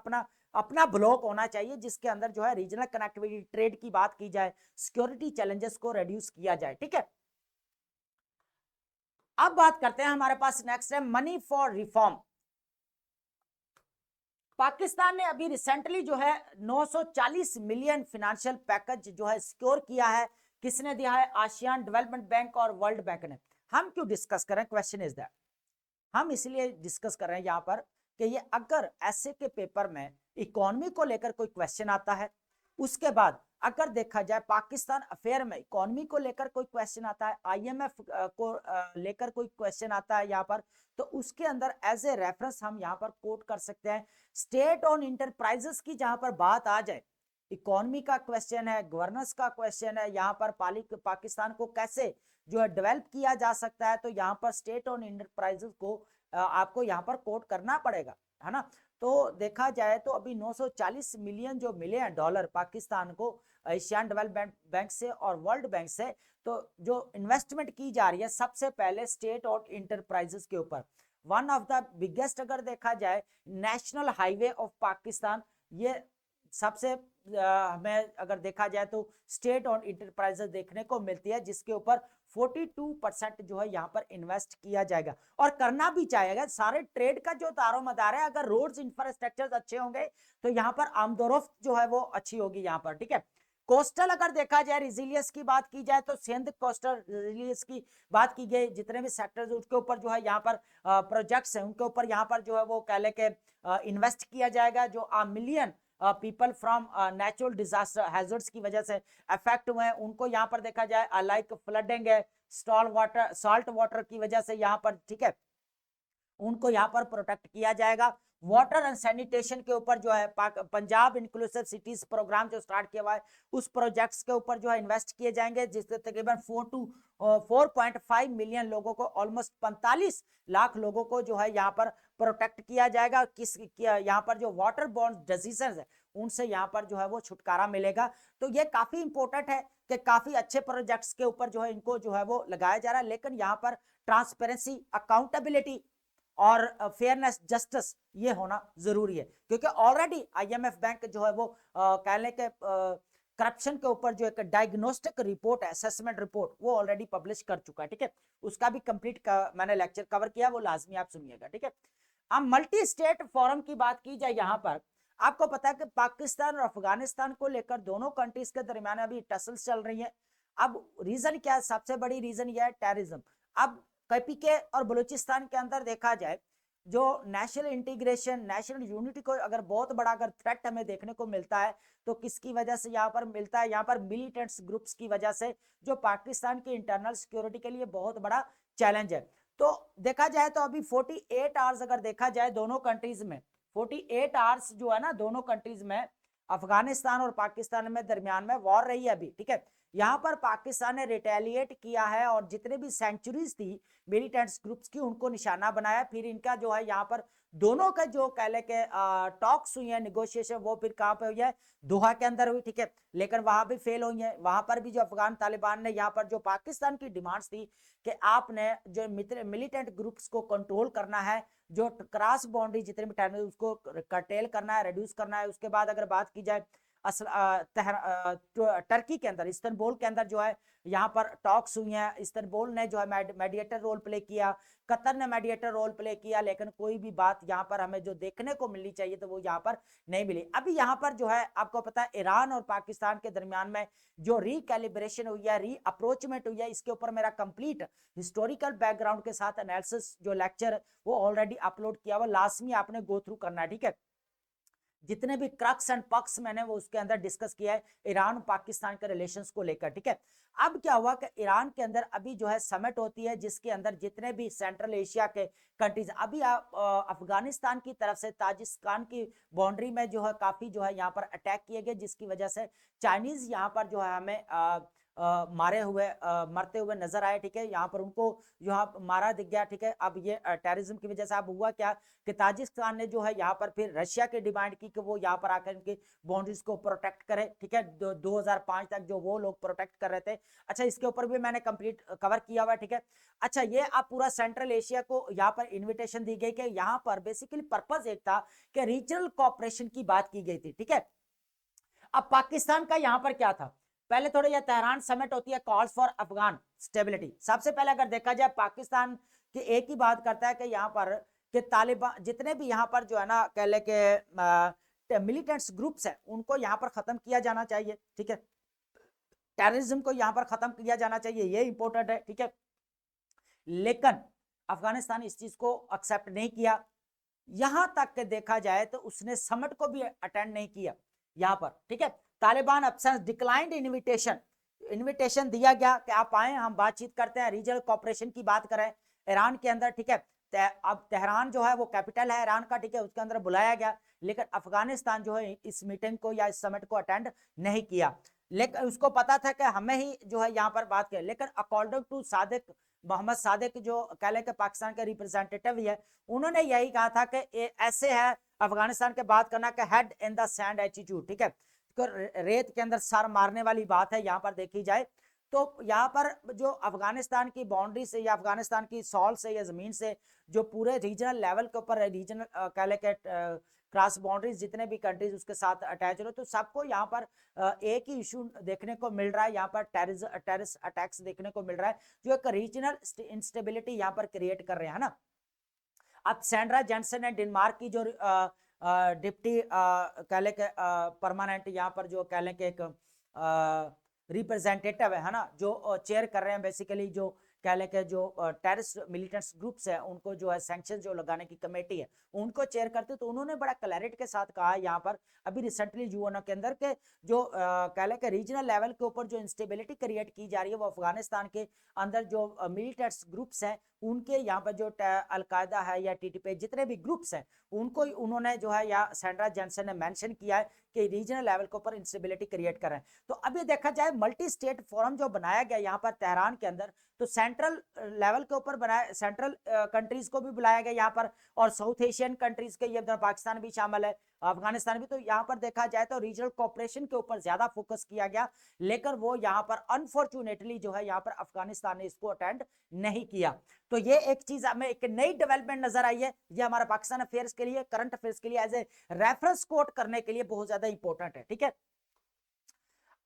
अपना ब्लॉक होना चाहिए, जिसके अंदर जो है रीजनल कनेक्टिविटी, ट्रेड की बात की जाए, सिक्योरिटी चैलेंजेस को रिड्यूस किया जाए, ठीक है। अब बात करते हैं, हमारे पास नेक्स्ट है मनी फॉर रिफॉर्म। पाकिस्तान ने अभी रिसेंटली जो है 940 मिलियन फाइनेंशियल पैकेज जो है सिक्योर किया है। किसने दिया है? आसियान डेवलपमेंट बैंक और वर्ल्ड बैंक ने। हम क्यों डिस्कस करें, क्वेश्चन इज दैट, हम इसलिए डिस्कस कर रहे हैं यहाँ पर कि ये अगर ऐसे के पेपर में इकोनॉमी को लेकर कोई क्वेश्चन आता है, उसके बाद अगर देखा जाए पाकिस्तान अफेयर में इकोनॉमी को लेकर कोई क्वेश्चन आता है, आईएमएफ को लेकर कोई क्वेश्चन आता है यहाँ पर, तो उसके अंदर एज ए रेफरेंस हम यहाँ पर कोट कर सकते हैं। स्टेट ऑन इंटरप्राइजेस की जहां पर बात आ जाए, इकोनॉमी का क्वेश्चन है, गवर्नेंस का क्वेश्चन है, यहाँ पर पाकिस्तान को कैसे जो है डेवलप किया जा सकता है, तो यहाँ पर स्टेट ऑन इंटरप्राइजेस को आपको यहाँ पर कोट करना पड़ेगा, है ना। तो देखा जाए तो अभी 940 मिलियन जो मिले हैं डॉलर पाकिस्तान को एशियन डेवलपमेंट बैंक से और वर्ल्ड बैंक से, तो जो इन्वेस्टमेंट की जा रही है सबसे पहले स्टेट और इंटरप्राइजेस के ऊपर। वन ऑफ द बिगेस्ट अगर देखा जाए नेशनल हाईवे ऑफ पाकिस्तान, ये सबसे हमें अगर देखा जाए तो स्टेट और इंटरप्राइजेस देखने को मिलती है, जिसके ऊपर 42% जो है यहाँ पर इन्वेस्ट किया जाएगा और करना भी चाहिएगा। सारे ट्रेड का जो दारो मदार है, अगर रोड्स इंफ्रास्ट्रक्चर अच्छे होंगे तो यहाँ पर आमदोरफ्त जो है वो अच्छी होगी यहाँ पर, ठीक है। कोस्टल अगर देखा जाए रिजिलियंस की बात की जाए तो सिंध कोस्टल रिजिलियंस की बात की गई, जितने भी सेक्टर्स उसके ऊपर जो है यहाँ पर प्रोजेक्ट्स हैं उनके ऊपर यहाँ पर जो है वो कह ले के इन्वेस्ट किया जाएगा। जो million people from natural disaster hazards की वजह से अफेक्ट हुए हैं, उनको यहाँ पर देखा जाए लाइक फ्लडिंग है, सॉल्ट वाटर की वजह से यहाँ पर, ठीक है, उनको यहाँ पर प्रोटेक्ट किया जाएगा। वाटर एंड सैनिटेशन के ऊपर जो है पंजाब इंक्लूसिव सिटीज प्रोग्राम जो स्टार्ट किया हुआ है उस प्रोजेक्ट्स के ऊपर जो है इन्वेस्ट किए जाएंगे, जिससे तकरीबन 4.5 मिलियन लोगों को, ऑलमोस्ट 45 लाख लोगों को जो है यहाँ पर प्रोटेक्ट किया जाएगा। यहाँ पर जो वाटर बॉर्न डिजीजेस है उनसे यहाँ पर जो है वो छुटकारा मिलेगा। तो ये काफी इंपॉर्टेंट है कि काफी अच्छे प्रोजेक्ट्स के ऊपर जो है इनको जो है वो लगाया जा रहा है, लेकिन यहाँ पर ट्रांसपेरेंसी, अकाउंटेबिलिटी और फेयरनेस, जस्टिस ये होना जरूरी है, क्योंकि ऑलरेडी आईएमएफ बैंक जो है वो कहने के करप्शन के ऊपर जो एक डायग्नोस्टिक रिपोर्ट है, असेसमेंट रिपोर्ट, वो ऑलरेडी पब्लिश कर चुका है, ठीक है। उसका भी कंप्लीट मैंने लेक्चर कवर किया, वो लाजमी आप सुनिएगा, ठीक है। अब मल्टी स्टेट फोरम की बात की जाए, यहाँ पर आपको पता है कि पाकिस्तान और अफगानिस्तान को लेकर दोनों कंट्रीज के दरमियान अभी टसल्स चल रही है। अब रीजन क्या है? सबसे बड़ी रीजन यह है टेररिज्म। अब केपीके और बलूचिस्तान के अंदर देखा जाए, जो नेशनल इंटीग्रेशन, नेशनल यूनिटी को अगर बहुत बड़ा अगर थ्रेट हमें देखने को मिलता है तो किसकी वजह से यहाँ पर मिलता है? यहाँ पर मिलिटेंट्स ग्रुप्स की वजह से, जो पाकिस्तान की इंटरनल सिक्योरिटी के लिए बहुत बड़ा चैलेंज है। तो देखा जाए तो अभी 48 आवर्स अगर देखा जाए दोनों कंट्रीज में, 48 आवर्स जो है ना दोनों कंट्रीज में, अफगानिस्तान और पाकिस्तान में दरमियान में वॉर रही है अभी, ठीक है। यहाँ पर पाकिस्तान ने रिटेलिएट किया है और जितने भी सेंचुरीज थी मिलिटेंट्स ग्रुप्स की उनको निशाना बनाया। फिर इनका जो है यहाँ पर दोनों का जो कह ले के टॉक्स हुई है, निगोशिएशन, वो फिर कहाँ पे हुई है? दोहा के अंदर हुई, ठीक है। लेकिन वहां भी फेल हुई है। वहां पर भी जो अफगान तालिबान ने यहाँ पर जो पाकिस्तान की डिमांड्स थी कि आपने जो मिलिटेंट ग्रुप्स को कंट्रोल करना है, जो क्रॉस बाउंड्री जितने भी टाइम उसको कर्टेल करना है, रिड्यूस करना है। उसके बाद अगर बात की जाए टर्की के अंदर, इस्तांबुल के अंदर जो है यहाँ पर टॉक्स हुई हैं। इस्तांबुल ने जो है मेडिएटर रोल प्ले किया, कतर ने मेडिएटर रोल प्ले किया, लेकिन कोई भी बात यहाँ पर हमें जो देखने को मिलनी चाहिए तो वो यहाँ पर नहीं मिली। अभी यहाँ पर जो है आपको पता है ईरान और पाकिस्तान के दरमियान में जो रिकैलिब्रेशन हुई है, री अप्रोचमेंट हुई है, इसके ऊपर मेरा कंप्लीट हिस्टोरिकल बैकग्राउंड के साथ एनालिसिस जो लेक्चर वो ऑलरेडी अपलोड किया हुआ, लाजमी आपने गो थ्रू करना है, ठीक है। जितने भी क्रक्स एंड पक्स मैंने वो उसके अंदर डिस्कस किया है ईरान और पाकिस्तान के रिलेशंस को लेकर, ठीक है। अब क्या हुआ कि ईरान के अंदर अभी जो है समिट होती है, जिसके अंदर जितने भी सेंट्रल एशिया के कंट्रीज, अभी अफगानिस्तान की तरफ से ताजिकिस्तान की बाउंड्री में जो है काफी जो है यहाँ पर अटैक किए गए, जिसकी वजह से चाइनीज यहाँ पर जो है हमें मरते हुए नजर आए, ठीक है। यहाँ पर उनको यहाँ मारा दिख गया, ठीक है। अब ये टेररिज्म की वजह से अब हुआ क्या कि ताजिकिस्तान ने जो है यहाँ पर फिर रशिया की डिमांड की कि वो यहाँ पर आकर इनकी बाउंड्रीज को प्रोटेक्ट करे, ठीक है। 2005 तक जो वो लोग प्रोटेक्ट कर रहे थे। अच्छा, इसके ऊपर भी मैंने कंप्लीट कवर किया हुआ है, ठीक है। अच्छा, ये अब पूरा सेंट्रल एशिया को यहाँ पर इन्विटेशन दी गई कि यहाँ पर बेसिकली पर्पज एक था कि रीजनल कोऑपरेशन की बात की गई थी, ठीक है। अब पाकिस्तान का यहाँ पर क्या था? पहले थोड़ा यह तेहरान समिट होती है, कॉल्स फॉर अफगान स्टेबिलिटी। सबसे पहले अगर देखा जाए पाकिस्तान की एक ही बात करता है कि यहाँ पर कि तालिबान जितने भी यहाँ पर जो है ना कह ले के मिलिटेंट्स ग्रुप्स है उनको यहाँ पर खत्म किया जाना चाहिए, ठीक है। टेररिज्म को यहाँ पर खत्म किया जाना चाहिए, ये इंपॉर्टेंट है, ठीक है। लेकिन अफगानिस्तान इस चीज को एक्सेप्ट नहीं किया। यहां तक के देखा जाए तो उसने समिट को भी अटेंड नहीं किया यहाँ पर, ठीक है। तालिबान अब्सेंस, डिक्लाइंड इनविटेशन दिया गया कि आप आए, हम बातचीत करते हैं, रीजनल कोऑपरेशन की बात करें ईरान के अंदर, ठीक है। अब तेहरान जो है वो कैपिटल है ईरान का, ठीक है, उसके अंदर बुलाया गया, लेकिन अफगानिस्तान जो है इस मीटिंग को या इस समिट को अटेंड नहीं किया। लेकिन उसको पता था कि हमें ही जो है यहाँ पर बात करें, लेकिन अकॉर्डिंग टू सादिक मोहम्मद सादिक जो कह लें कि पाकिस्तान के रिप्रेजेंटेटिव ही है, उन्होंने यही कहा था कि ऐसे है अफगानिस्तान के बात करना कि head in the sand attitude, ठीक है। तो रेत के अंदर सर मारने वाली बात है यहाँ पर देखी जाए तो यहाँ पर जो अफगानिस्तान की बाउंड्री से या अफगानिस्तान की सॉल से या जमीन से जो पूरे रीजनल लेवल के ऊपर रीजनल कह लें कि क्रॉस बाउंड्रीज जितने भी कंट्रीज उसके साथ अटैच हो, तो सबको यहाँ पर एक ही इशू देखने को मिल रहा है, यहाँ पर टेररिस्ट अटैक्स देखने को मिल रहा है जो एक रीजनल इंस्टेबिलिटी यहाँ पर क्रिएट कर रहे हैं ना। अब सैंड्रा जेंसन है डेनमार्क की जो डिप्टी कह लें कि परमानेंट यहाँ पर जो कह लें कि एक रिप्रेजेंटेटिव है ना, जो चेयर कर रहे हैं बेसिकली, जो कह लें कि जो टेररिस्ट मिलिटेंट्स ग्रुप्स है उनको जो है सैंक्शन जो लगाने की कमेटी है उनको चेयर करते, तो उन्होंने बड़ा क्लैरिटी के साथ कहा यहाँ पर अभी रिसेंटली यूएनओ के अंदर के जो कह लें कि रीजनल लेवल के ऊपर जो इंस्टेबिलिटी क्रिएट की जा रही है वो अफगानिस्तान के अंदर जो मिलिटेंट्स ग्रुप्स हैं उनके यहाँ पर जो अलकायदा है या टीटीपी जितने भी ग्रुप्स हैं उनको उन्होंने जो है या सैंड्रा जेंसन ने मेंशन किया है कि रीजनल लेवल के ऊपर इंस्टेबिलिटी क्रिएट कर रहे हैं। तो अभी देखा जाए मल्टी स्टेट फोरम जो बनाया गया यहाँ पर तेहरान के अंदर, तो सेंट्रल लेवल के ऊपर बनाया, सेंट्रल कंट्रीज को भी बुलाया गया यहाँ पर और साउथ एशियन कंट्रीज के, ये पाकिस्तान भी शामिल है, अफगानिस्तान भी। तो यहाँ पर देखा जाए तो रीजनल कोऑपरेशन के ऊपर ज्यादा फोकस किया गया, लेकिन वो यहाँ पर अनफॉर्चुनेटली जो है यहाँ पर अफगानिस्तान ने इसको अटेंड नहीं किया। तो ये एक चीज हमें एक नई डेवलपमेंट नजर आई है, ये हमारा पाकिस्तान अफेयर्स के लिए, करंट अफेयर्स के लिए एज ए रेफरेंस कोट करने के लिए बहुत ज्यादा इंपॉर्टेंट है। ठीक है,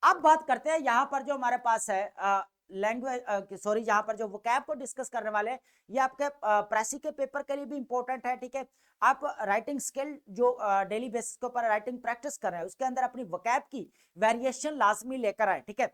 अब बात करते हैं यहाँ पर जो हमारे पास है लैंग्वेज सॉरी यहाँ पर जो वोकैब को डिस्कस करने वाले हैं, ये आपके प्रेसी के पेपर के लिए भी इंपॉर्टेंट है। ठीक है, आप राइटिंग स्किल जो डेली बेसिस के ऊपर राइटिंग प्रैक्टिस कर रहे हैं उसके अंदर अपनी वोकैब की वेरिएशन लाजमी लेकर आए। ठीक है,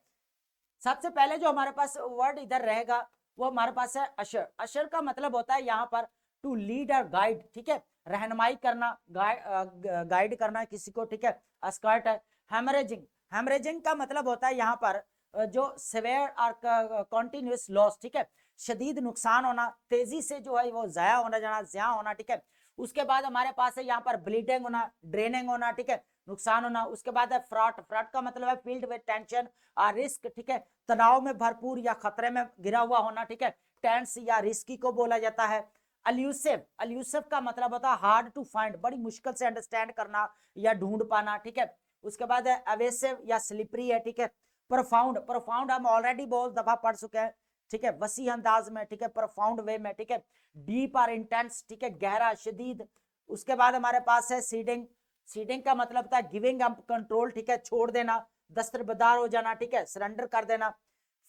सबसे पहले जो हमारे पास वर्ड इधर रहेगा वो हमारे पास है अशर। अशर का मतलब होता है यहाँ पर टू लीड और गाइड। ठीक है, रहनुमाई करना, गाइड करना किसी को। ठीक है, अस्कर्ट है। हेमरेजिंग, हेमरेजिंग का मतलब होता है यहाँ पर जो सेवेयर और कॉन्टिन्यूस लॉस। ठीक है, शदीद नुकसान होना, तेजी से जो है वो जाया होना, जाना ज्या होना। ठीक है, उसके बाद हमारे पास है यहाँ पर ब्लीडिंग होना, ड्रेनिंग होना। ठीक है, नुकसान होना। उसके बाद है फ्रॉड, फ्रॉड का मतलब है फील्ड विद टेंशन और रिस्क। ठीक है, तनाव में भरपूर या खतरे में गिरा हुआ होना। ठीक है, टेंस या रिस्की को बोला जाता है। अल्यूसिव, अल्यूसिव का मतलब होता है हार्ड टू फाइंड, बड़ी मुश्किल से अंडरस्टैंड करना या ढूंढ पाना। ठीक है, उसके बाद है अवेसिव या स्लिपरी है। ठीक है, प्रोफाउंड, प्रोफाउंड हम ऑलरेडी बहुत दफा पढ़ चुके हैं। ठीक है, वसी अंदाज में। ठीक है, प्रोफाउंड वे में। ठीक है, डीप और इंटेंस। ठीक है, गहरा, शदीद। उसके बाद हमारे पास है सीडिंग, सीडिंग का मतलब होता है गिविंग अप कंट्रोल। ठीक है, छोड़ देना, दस्तरबदार हो जाना। ठीक है, सरेंडर कर देना।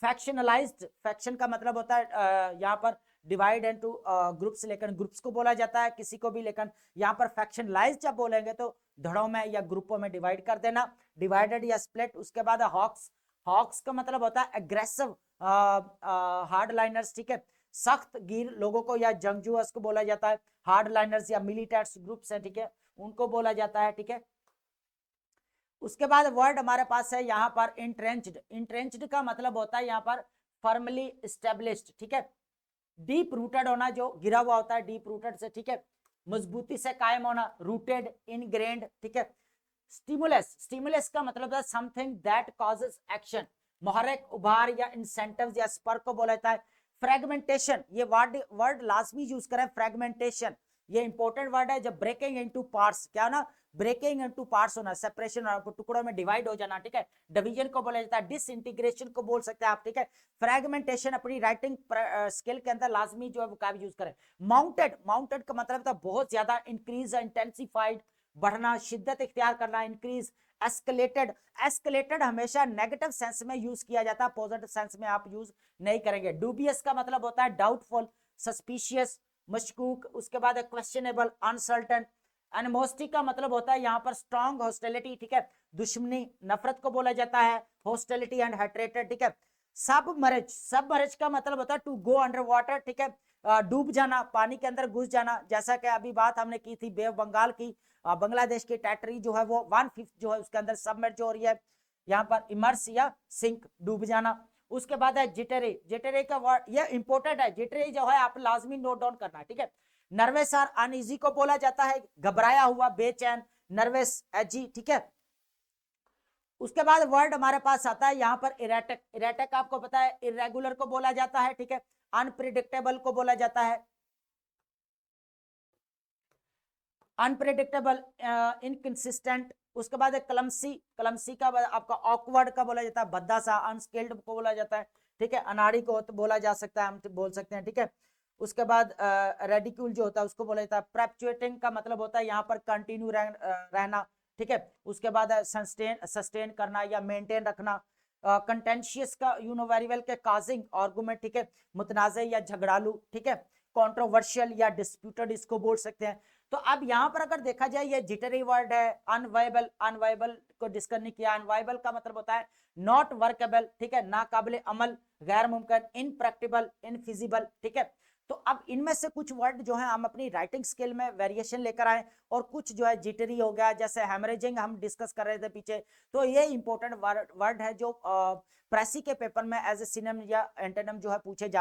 फैक्शनलाइज्ड, फैक्शन का मतलब होता है यहाँ पर डिवाइड इनटू ग्रुप्स, लेकिन ग्रुप्स को बोला जाता है किसी को भी, लेकिन यहाँ पर फैक्शनलाइज्ड जब बोलेंगे तो धड़ों में या ग्रुपों में डिवाइड कर देना, डिवाइडेड या स्प्लिट। उसके बाद हॉक्स, हॉक्स का मतलब होता है एग्रेसिव हार्ड लाइनर्स। ठीक है, सख्त गिर लोगों को या जंगजुअर्स को बोला जाता है। हार्ड लाइनर्स या मिलिटेंट्स ग्रुप्स हैं, ठीक है, उनको बोला जाता है। ठीक है, उसके बाद वर्ड हमारे पास है यहाँ पर इंट्रेंच्ड। इंट्रेंच्ड का मतलब होता है यहाँ पर फर्मली स्टेब्लिश्ड। ठीक है, डीप रूटेड होना, जो गिरा हुआ होता है डीप रूटेड से। ठीक है, मजबूती से कायम होना, रूटेड, इनग्रेन्ड। ठीक है, स्टिमुलस, स्टिमुलस का मतलब है समथिंग दैट कॉजेस एक्शन, मुहर्रिक, उभार या इंसेंटिव्स या स्पर्क को बोला जाता है। फ्रेगमेंटेशन, ये वर्ड लाजमी यूज करें, फ्रेगमेंटेशन ये इंपॉर्टेंट वर्ड है। जब ब्रेकिंग इनटू पार्ट्स, क्या ना, ब्रेकिंग इनटू पार्ट्स होना, सेपरेशन, टुकड़ों में डिवाइड हो जाना। ठीक है, डिवीजन को बोला जाता है, डिसइंटीग्रेशन को बोल सकते हैं आप। ठीक है, फ्रेगमेंटेशन अपनी राइटिंग स्किल के अंदर लाजमी जो है वो यूज करें। माउंटेड, माउंटेड का मतलब था बहुत ज्यादा, इंक्रीज, इंटेंसिफाइड, बढ़ना, शिद्दत इख्तियार करना, इंक्रीज। एस्केलेटेड, एस्केलेटेड हमेशा नेगेटिव सेंस में यूज किया जाता है, पॉजिटिव सेंस में आप यूज नहीं करेंगे। डूबियस का मतलब होता है डाउटफुल, सस्पिशियस, मशकूक। उसके बाद है क्वेश्चनेबल, अनसर्टन। एनिमोसिटी का मतलब होता है यहाँ पर स्ट्रॉन्ग हॉस्टिलिटी। ठीक है, दुश्मनी, नफरत को बोला जाता है, हॉस्टिलिटी एंड हेट्रेटेड। ठीक है, सबमर्ज, सबमर्ज का मतलब होता है टू गो अंडर वाटर। ठीक है, डूब जाना, पानी के अंदर घुस जाना, जैसा कि अभी बात हमने की थी बे ऑफ बंगाल की, बांग्लादेश की टेरिटरी जो है वो 1/5 जो है उसके अंदर सबमर्ज हो रही है, यहाँ पर इमर्स या सिंक, डूब जाना। उसके बाद है जिटरे, जिटरे का वर्ड ये इंपॉर्टेंट है, जिटरे जो है आप लाजमी नोट डाउन करना। ठीक है, नर्वस और अनइजी को बोला जाता है घबराया हुआ, बेचैन, नर्वस, एजी। ठीक है, उसके बाद वर्ड हमारे पास आता है यहाँ पर इरेटिक, इरेटिक आपको पता है इरेगुलर को बोला जाता है। ठीक है, अनप्रिडिक्टेबल को बोला जाता है, अनप्रिडिक्टेबल, इनकंसिस्टेंट, उसके बाद है क्लमसी, क्लमसी का आपका ऑकवर्ड का बोला जाता है, भद्दा सा, अनस्किल्ड को बोला जाता है, ठीक है, अनाड़ी को बोला जा सकता है, हम बोल सकते हैं, ठीक है। उसके बाद रेडिक्यूल जो होता है उसको बोला जाता है। प्रेपचुएटिंग का मतलब होता है यहाँ पर कंटिन्यू रहना, ठीक है। उसके बाद सस्टेन सस्टेन करना या मेंटेन रखना। कंटेंशियस का यू नो वेरी वेल के काजिंग आर्गुमेंट, ठीक है, मुतनाज़ या झगड़ालू, ठीक है, कंट्रोवर्शियल या डिस्प्यूटेड इसको बोल सकते हैं। तो अब यहाँ पर अगर देखा जाए ये जिटरी वर्ड है। अनवायबल, अनवायबल को डिस्कस नहीं किया। अनवायबल का मतलब होता है नॉट वर्केबल, ठीक है, ना काबिल अमल, गैर मुमकिन, इनप्रैक्टिकल, इनफिजिबल, ठीक है। तो अब इनमें से कुछ वर्ड जो है हम अपनी राइटिंग स्किल में वेरिएशन लेकर आए, और कुछ जो है जिटरी हो गया, जैसे हेमरेजिंग हम डिस्कस कर रहे थे पीछे। तो ये इंपॉर्टेंट वर्ड है जो प्रेसी के पेपर में एज ए सिनोनिम या एंटोनिम जो है पूछे जा